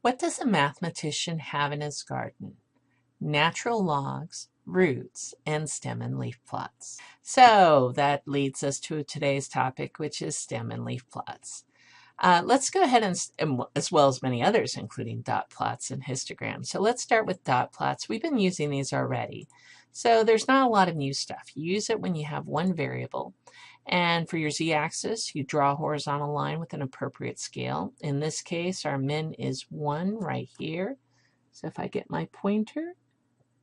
What does a mathematician have in his garden? Natural logs, roots, and stem and leaf plots. So that leads us to today's topic, which is stem and leaf plots. Let's go ahead and, as well as many others, including dot plots and histograms. So let's start with dot plots. We've been using these already. So there's not a lot of new stuff. You use it when you have one variable. And for your z-axis, you draw a horizontal line with an appropriate scale. In this case, our min is 1 right here. So if I get my pointer,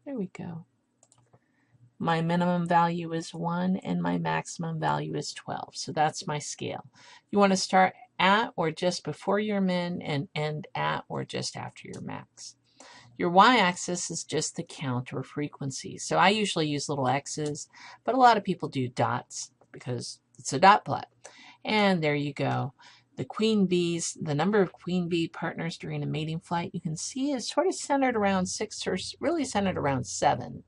there we go. My minimum value is 1 and my maximum value is 12. So that's my scale. You want to start at or just before your min and end at or just after your max. Your y-axis is just the count or frequency. So I usually use little x's, but a lot of people do dots because it's a dot plot. And there you go. The queen bees, the number of queen bee partners during a mating flight, you can see is sort of centered around 6 or really centered around 7.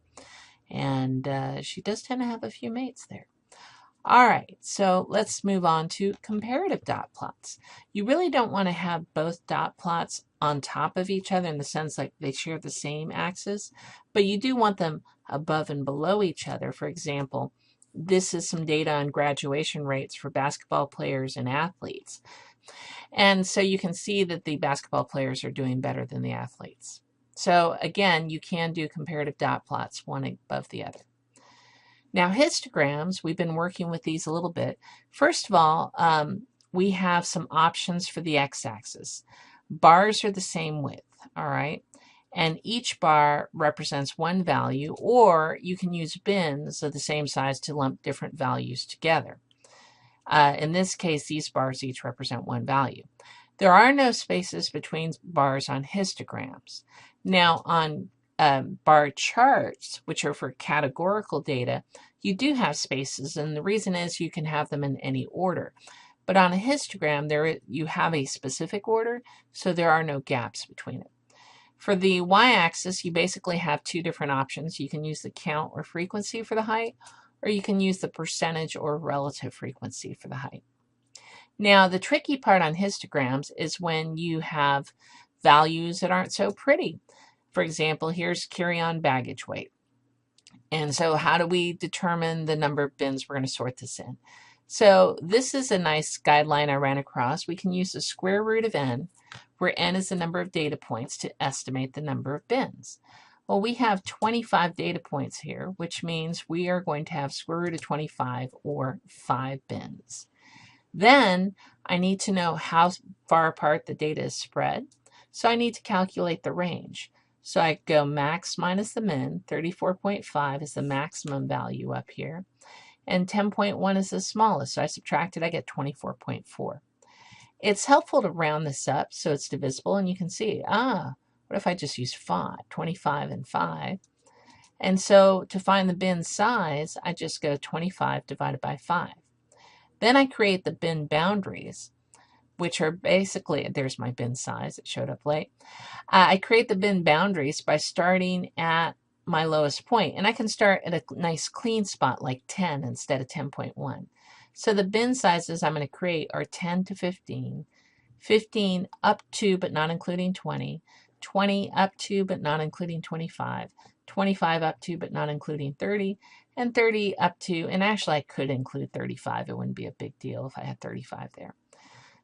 And she does tend to have a few mates there. All right, so let's move on to comparative dot plots. You really don't want to have both dot plots on top of each other in the sense like they share the same axis, but you do want them above and below each other. For example, this is some data on graduation rates for basketball players and athletes. And so you can see that the basketball players are doing better than the athletes. So again, you can do comparative dot plots, one above the other. Now, histograms, we've been working with these a little bit. First of all, we have some options for the x-axis. Bars are the same width, all right? And each bar represents one value, or you can use bins of the same size to lump different values together. In this case, these bars each represent one value. There are no spaces between bars on histograms. Now, on bar charts, which are for categorical data, you do have spaces, and the reason is you can have them in any order. But on a histogram, you have a specific order, so there are no gaps between it. For the y-axis, you basically have two different options. You can use the count or frequency for the height, or you can use the percentage or relative frequency for the height. Now, the tricky part on histograms is when you have values that aren't so pretty. For example, here's carry-on baggage weight. And so how do we determine the number of bins we're going to sort this in? So this is a nice guideline I ran across. We can use the square root of n, where n is the number of data points, to estimate the number of bins. Well, we have 25 data points here, which means we are going to have square root of 25, or 5 bins. Then I need to know how far apart the data is spread. So I need to calculate the range. So I go max minus the min. 34.5 is the maximum value up here. And 10.1 is the smallest. So I subtract it, I get 24.4. It's helpful to round this up so it's divisible. And you can see, what if I just use 5? 25 and 5. And so to find the bin size, I just go 25 divided by 5. Then I create the bin boundaries, which are basically, there's my bin size, it showed up late. I create the bin boundaries by starting at my lowest point, and I can start at a nice clean spot like 10 instead of 10.1. So the bin sizes I'm going to create are 10 to 15, 15 up to but not including 20, 20 up to but not including 25, 25 up to but not including 30, and 30 up to, and actually I could include 35. It wouldn't be a big deal if I had 35 there.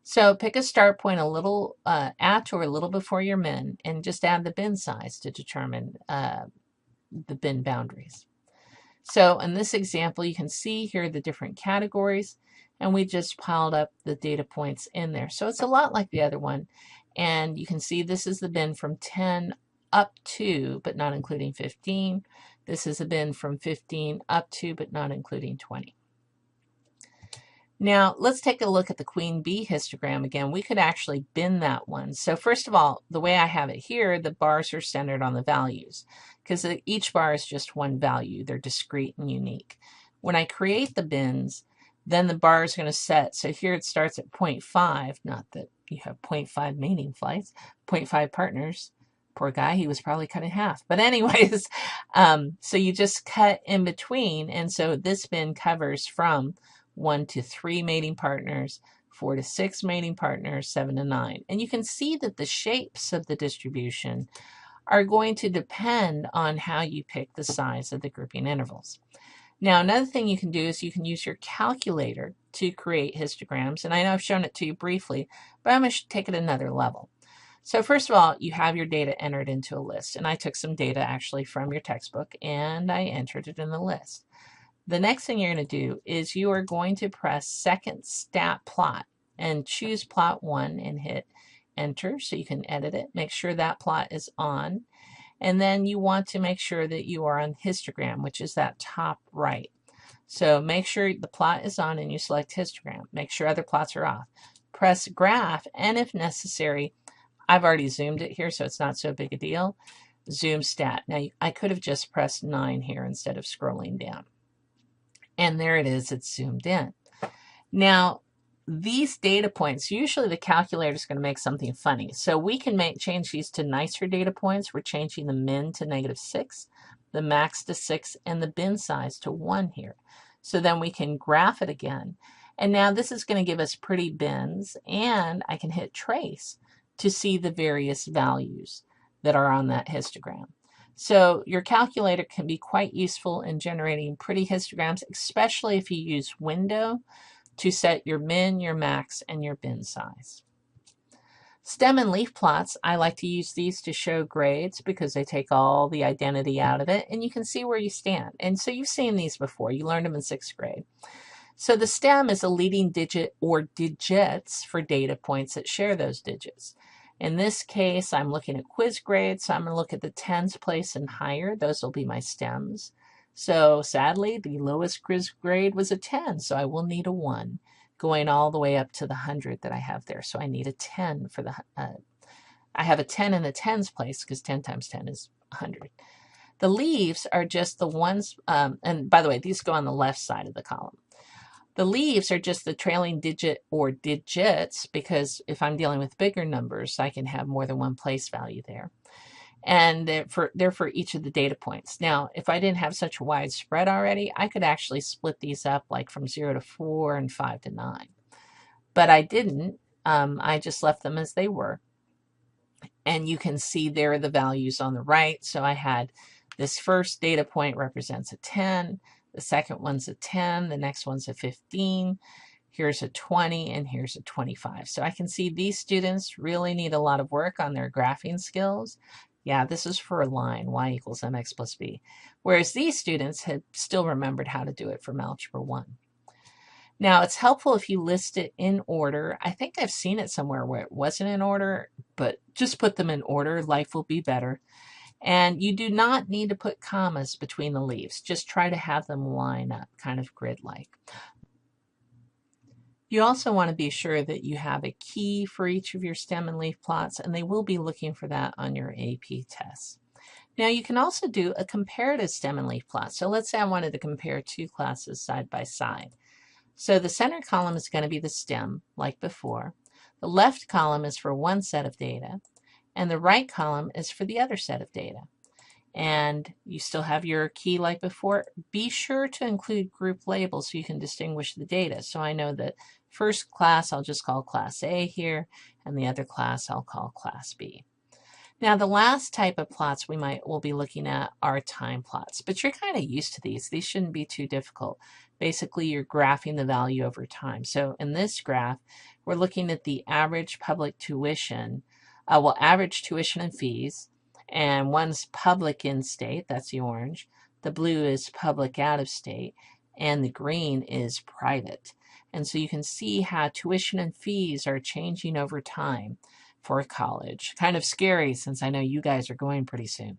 So pick a start point a little at or a little before your min, and just add the bin size to determine the bin boundaries. So in this example, you can see here the different categories, and we just piled up the data points in there. So it's a lot like the other one, and you can see this is the bin from 10 up to, but not including 15. This is a bin from 15 up to, but not including 20. Now, let's take a look at the queen bee histogram again. We could actually bin that one. So first of all, the way I have it here, the bars are centered on the values because each bar is just one value. They're discrete and unique. When I create the bins, then the bar is going to set. So here it starts at 0.5, not that you have 0.5 mating flights, 0.5 partners. Poor guy, he was probably cut in half. But anyways, so you just cut in between. And so this bin covers from 1 to 3 mating partners, 4 to 6 mating partners, 7 to 9. And you can see that the shapes of the distribution are going to depend on how you pick the size of the grouping intervals. Now, another thing you can do is you can use your calculator to create histograms. And I know I've shown it to you briefly, but I'm going to take it another level. So first of all, you have your data entered into a list. And I took some data actually from your textbook and I entered it in the list. The next thing you're going to do is you are going to press second stat plot and choose plot 1 and hit enter so you can edit it. Make sure that plot is on. And then you want to make sure that you are on histogram, which is that top right. So make sure the plot is on and you select histogram. Make sure other plots are off. Press graph, and if necessary, I've already zoomed it here, so it's not so big a deal. Zoom stat. Now, I could have just pressed 9 here instead of scrolling down. And there it is, it's zoomed in. Now, these data points, usually the calculator is going to make something funny. So we can change these to nicer data points. We're changing the min to -6, the max to 6, and the bin size to 1 here. So then we can graph it again. And now this is going to give us pretty bins, and I can hit trace to see the various values that are on that histogram. So your calculator can be quite useful in generating pretty histograms, especially if you use window to set your min, your max, and your bin size. Stem and leaf plots, I like to use these to show grades because they take all the identity out of it and you can see where you stand. And so you've seen these before. You learned them in 6th grade. So the stem is a leading digit or digits for data points that share those digits. In this case, I'm looking at quiz grades, so I'm going to look at the 10th place and higher. Those will be my stems. So sadly, the lowest quiz grade was a 10, so I will need a 1 going all the way up to the 100 that I have there. So I need a 10 for the, I have a 10 in the 10s place because 10 times 10 is 100. The leaves are just the ones, and by the way, these go on the left side of the column. The leaves are just the trailing digit or digits because if I'm dealing with bigger numbers, I can have more than one place value there. And they're for each of the data points. Now, if I didn't have such a wide spread already, I could actually split these up like from 0 to 4 and 5 to 9. But I didn't. I just left them as they were. And you can see there are the values on the right. So I had this first data point represents a 10. The second one's a 10. The next one's a 15. Here's a 20 and here's a 25. So I can see these students really need a lot of work on their graphing skills. Yeah, this is for a line, y equals mx plus b. Whereas these students had still remembered how to do it from Algebra 1. Now, it's helpful if you list it in order. I think I've seen it somewhere where it wasn't in order, but just put them in order. Life will be better. And you do not need to put commas between the leaves. Just try to have them line up, kind of grid-like. You also want to be sure that you have a key for each of your stem and leaf plots, and they will be looking for that on your AP tests. Now, you can also do a comparative stem and leaf plot. So let's say I wanted to compare 2 classes side by side. So the center column is going to be the stem, like before. The left column is for one set of data, and the right column is for the other set of data. And you still have your key like before. Be sure to include group labels so you can distinguish the data. So I know that first class I'll just call class A here, and the other class I'll call class B. Now the last type of plots we'll be looking at are time plots, but you're kind of used to these. These shouldn't be too difficult. Basically, you're graphing the value over time. So in this graph, we're looking at the average public tuition, average tuition and fees, and one's public in-state, that's the orange. The blue is public out-of-state, and the green is private. And so you can see how tuition and fees are changing over time for college. Kind of scary since I know you guys are going pretty soon.